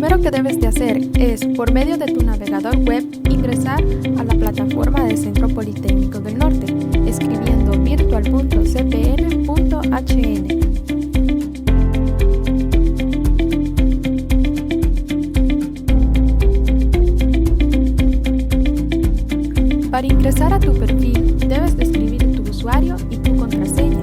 primero que debes de hacer es, por medio de tu navegador web, ingresar a la plataforma del Centro Politécnico del Norte, escribiendo virtual.cpn.hn. Para ingresar a tu perfil, debes de escribir tu usuario y tu contraseña.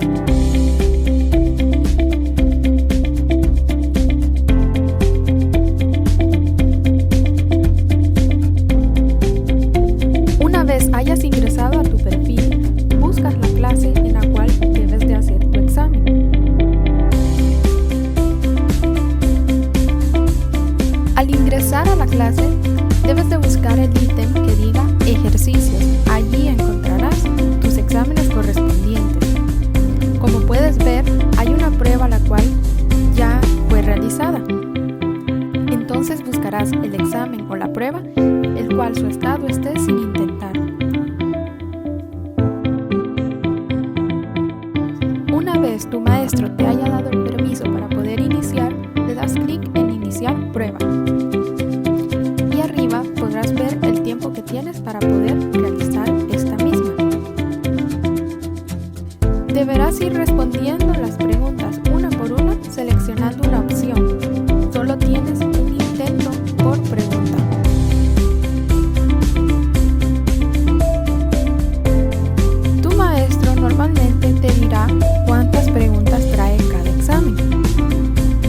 Una vez hayas ingresado a tu perfil, buscas la clase en la cual debes de hacer tu examen. Al ingresar a la clase, debes de buscar el ítem que diga ejercicios. Allí encontrarás tus exámenes correspondientes. Como puedes ver, hay una prueba la cual ya fue realizada. Entonces buscarás el examen o la prueba, el cual su estado esté sin intentar. Una vez tu maestro te haya dado el permiso para poder iniciar, le das clic en iniciar prueba. Y arriba podrás ver el tiempo que tienes para poder realizar esta misma. Deberás ir respondiendo las preguntas una por una, seleccionando una opción. Solo tienes un intento por pregunta. Tu maestro normalmente te dirá cuántas preguntas trae cada examen.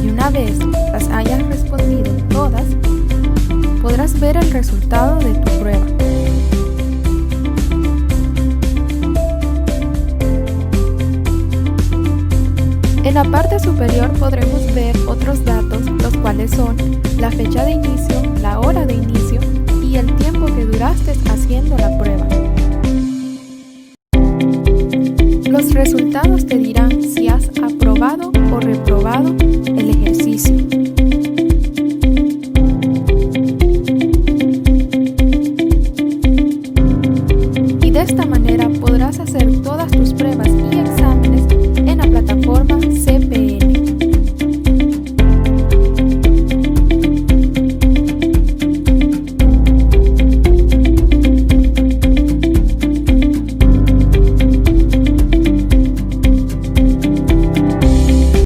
Y una vez las hayas respondido todas, podrás ver el resultado de tu prueba. En la parte superior podremos ver otros datos, los cuales son la fecha de inicio, la hora de inicio y el tiempo que duraste haciendo la prueba. Los resultados te dirán si has aprobado o reprobado